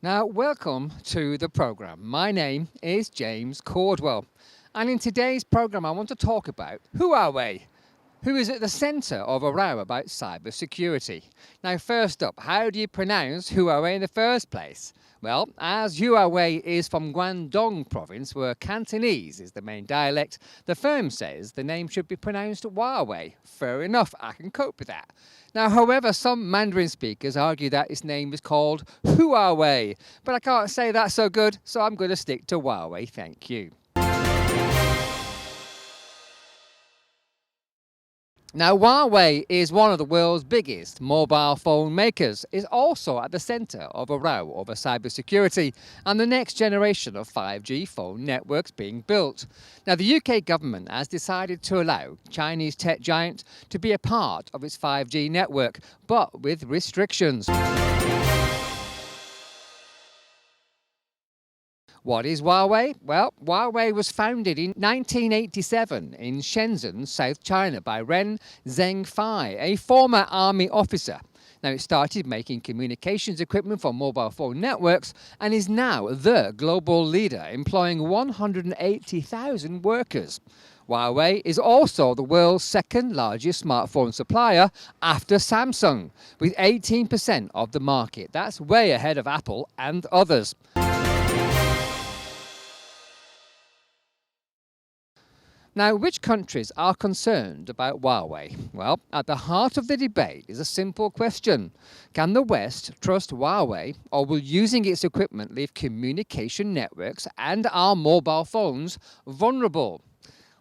Now, welcome to the program. My name is James Cordwell, and in today's program, I want to talk about HUAWEI, who is at the centre of a row about cybersecurity. Now, first up, how do you pronounce HUAWEI in the first place? Well, as HUAWEI is from Guangdong province, where Cantonese is the main dialect, the firm says the name should be pronounced Huawei. Fair enough, I can cope with that. Now, however, some Mandarin speakers argue that its name is called HUAWEI, but I can't say that so good, so I'm going to stick to Huawei, thank you. Now, Huawei is one of the world's biggest mobile phone makers. It's also at the centre of a row over cybersecurity and the next generation of 5G phone networks being built. Now, the UK government has decided to allow Chinese tech giant to be a part of its 5G network, but with restrictions. What is Huawei? Well, Huawei was founded in 1987 in Shenzhen, South China by Ren Zhengfei, a former army officer. Now, it started making communications equipment for mobile phone networks and is now the global leader, employing 180,000 workers. Huawei is also the world's second largest smartphone supplier after Samsung, with 18% of the market. That's way ahead of Apple and others. Now, which countries are concerned about Huawei? Well, at the heart of the debate is a simple question. Can the West trust Huawei, or will using its equipment leave communication networks and our mobile phones vulnerable?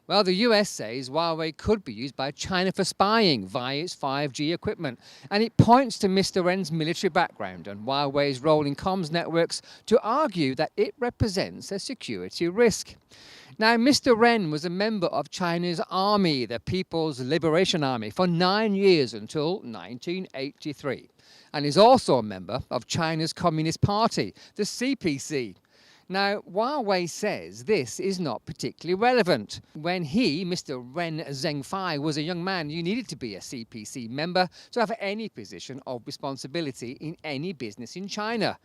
Well, the US says Huawei could be used by China for spying via its 5G equipment, and it points to Mr. Ren's military background and Huawei's role in comms networks to argue that it represents a security risk. Now, Mr. Ren was a member of China's army, the People's Liberation Army, for 9 years until 1983, and is also a member of China's Communist Party, the CPC. Now, Huawei says this is not particularly relevant. When he, Mr. Ren Zhengfei, was a young man, you needed to be a CPC member to have any position of responsibility in any business in China.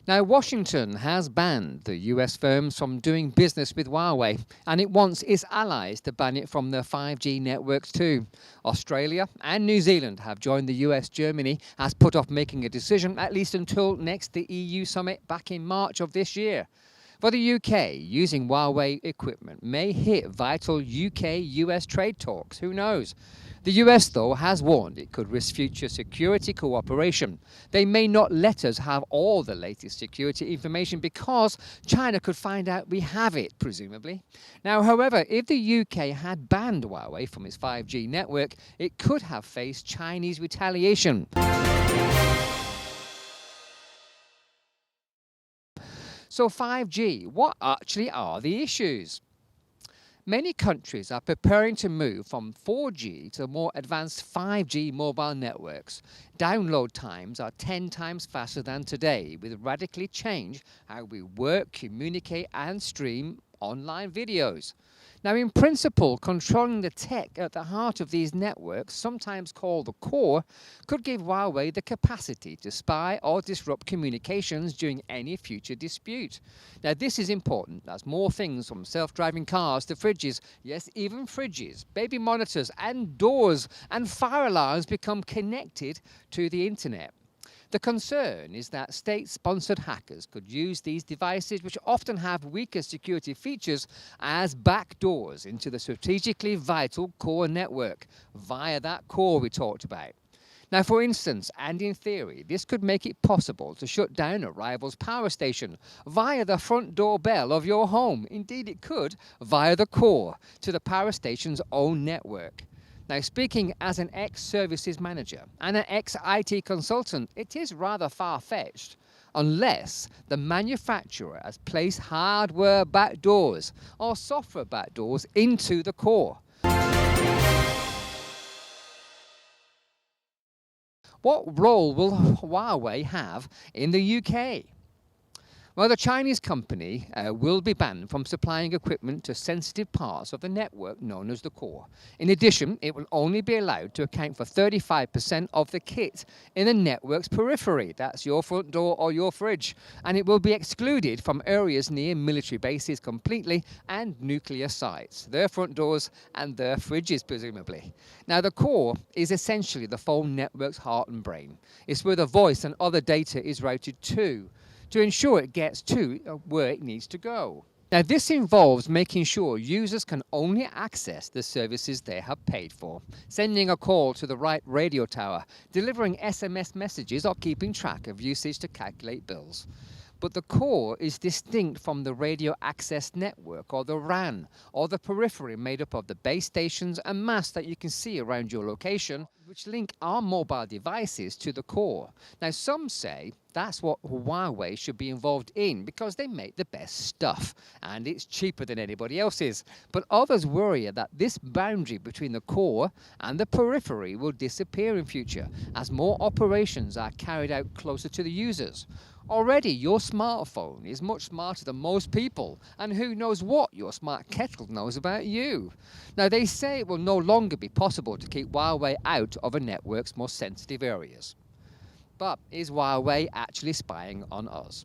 Now, Washington has banned the US firms from doing business with Huawei, and it wants its allies to ban it from their 5G networks too. Australia and New Zealand have joined the US. Germany has put off making a decision at least until next the EU summit back in March of this year. For the UK, using Huawei equipment may hit vital UK-US trade talks. Who knows? The US, though, has warned it could risk future security cooperation. They may not let us have all the latest security information because China could find out we have it, presumably. Now, however, if the UK had banned Huawei from its 5G network, it could have faced Chinese retaliation. So 5G, what actually are the issues? Many countries are preparing to move from 4G to more advanced 5G mobile networks. Download times are 10 times faster than today, with radically changed how we work, communicate and stream online videos. Now, in principle, controlling the tech at the heart of these networks, sometimes called the core, could give Huawei the capacity to spy or disrupt communications during any future dispute. Now, this is important as more things from self-driving cars to fridges, yes, even fridges, baby monitors and doors and fire alarms become connected to the internet. The concern is that state-sponsored hackers could use these devices, which often have weaker security features, as backdoors into the strategically vital core network, via that core we talked about. Now, for instance, and in theory, this could make it possible to shut down a rival's power station via the front door bell of your home. Indeed, it could, via the core, to the power station's own network. Now, speaking as an ex-services manager and an ex-IT consultant, it is rather far-fetched unless the manufacturer has placed hardware backdoors or software backdoors into the core. What role will Huawei have in the UK? Well, the Chinese company will be banned from supplying equipment to sensitive parts of the network known as the core. In addition, it will only be allowed to account for 35% of the kit in the network's periphery. That's your front door or your fridge. And it will be excluded from areas near military bases completely and nuclear sites, their front doors and their fridges, presumably. Now, the core is essentially the phone network's heart and brain. It's where the voice and other data is routed to ensure it gets to where it needs to go. Now, this involves making sure users can only access the services they have paid for, sending a call to the right radio tower, delivering SMS messages, or keeping track of usage to calculate bills. But the core is distinct from the radio access network, or the RAN, or the periphery made up of the base stations and masts that you can see around your location, which link our mobile devices to the core. Now, some say that's what Huawei should be involved in because they make the best stuff and it's cheaper than anybody else's. But others worry that this boundary between the core and the periphery will disappear in future as more operations are carried out closer to the users. Already, your smartphone is much smarter than most people, and who knows what your smart kettle knows about you. Now, they say it will no longer be possible to keep Huawei out of a network's most sensitive areas. But is Huawei actually spying on us?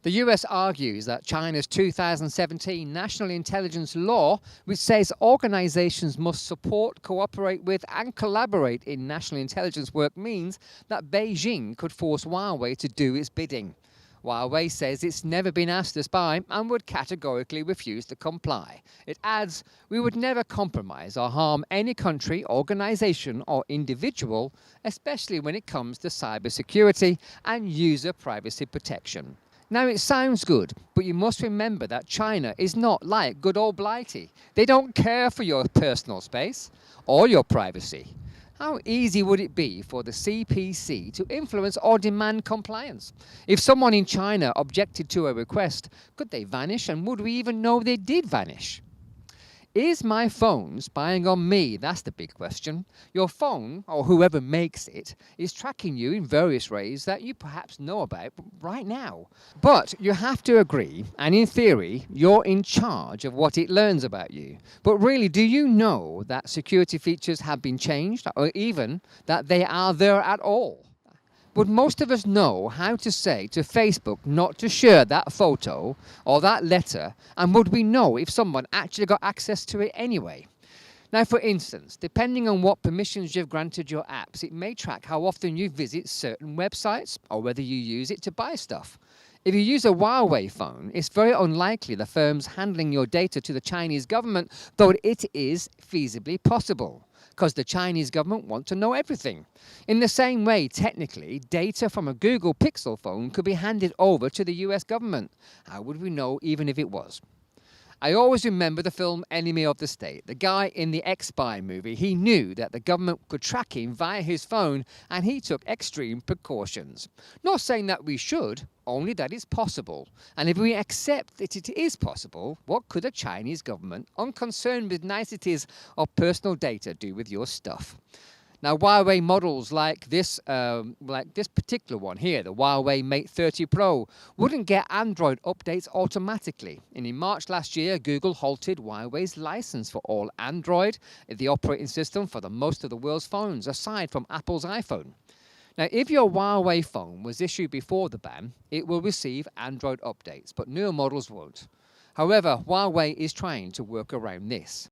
The US argues that China's 2017 National Intelligence Law, which says organizations must support, cooperate with, and collaborate in national intelligence work, means that Beijing could force Huawei to do its bidding. Huawei says it's never been asked to spy and would categorically refuse to comply. It adds, "We would never compromise or harm any country, organization, or individual, especially when it comes to cybersecurity and user privacy protection." Now, it sounds good, but you must remember that China is not like good old Blighty. They don't care for your personal space or your privacy. How easy would it be for the CPC to influence or demand compliance? If someone in China objected to a request, could they vanish, and would we even know they did vanish? Is my phone spying on me? That's the big question. Your phone, or whoever makes it, is tracking you in various ways that you perhaps know about right now. But you have to agree, and in theory, you're in charge of what it learns about you. But really, do you know that security features have been changed, or even that they are there at all? Would most of us know how to say to Facebook not to share that photo or that letter, and would we know if someone actually got access to it anyway? Now, for instance, depending on what permissions you've granted your apps, it may track how often you visit certain websites or whether you use it to buy stuff. If you use a Huawei phone, it's very unlikely the firm's handling your data to the Chinese government, though it is feasibly possible, because the Chinese government want to know everything. In the same way, technically, data from a Google Pixel phone could be handed over to the US government. How would we know even if it was? I always remember the film Enemy of the State. The guy in the X-Spy movie, he knew that the government could track him via his phone, and he took extreme precautions. Not saying that we should, only that it's possible. And if we accept that it is possible, what could a Chinese government, unconcerned with niceties of personal data, do with your stuff? Now, Huawei models like this particular one here, the Huawei Mate 30 Pro, wouldn't get Android updates automatically. And in March last year, Google halted Huawei's license for all Android, the operating system for most of the world's phones, aside from Apple's iPhone. Now, if your Huawei phone was issued before the ban, it will receive Android updates, but newer models won't. However, Huawei is trying to work around this.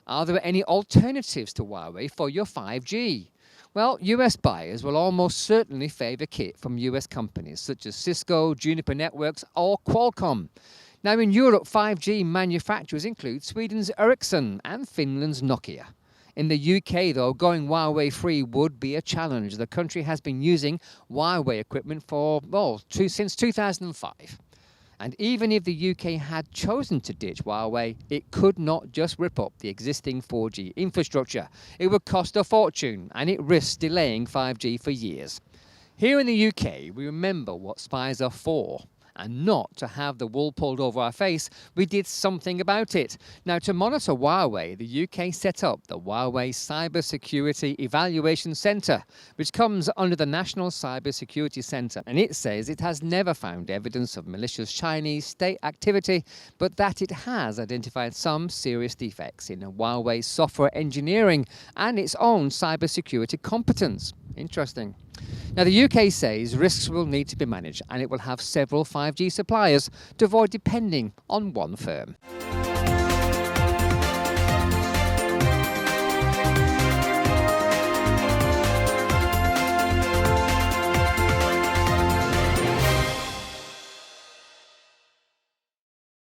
Are there any alternatives to Huawei for your 5G? Well, US buyers will almost certainly favor kit from US companies such as Cisco, Juniper Networks, or Qualcomm. Now, in Europe, 5G manufacturers include Sweden's Ericsson and Finland's Nokia. In the UK, though, going Huawei free would be a challenge. The country has been using Huawei equipment since 2005. And even if the UK had chosen to ditch Huawei, it could not just rip up the existing 4G infrastructure. It would cost a fortune, and it risks delaying 5G for years. Here in the UK, we remember what spies are for, and not to have the wool pulled over our face, we did something about it. Now, to monitor Huawei, the UK set up the Huawei Cyber Security Evaluation Centre, which comes under the National Cyber Security Centre, and it says it has never found evidence of malicious Chinese state activity, but that it has identified some serious defects in Huawei's software engineering and its own cybersecurity competence. Interesting. Now, the UK says risks will need to be managed and it will have several 5G suppliers to avoid depending on one firm.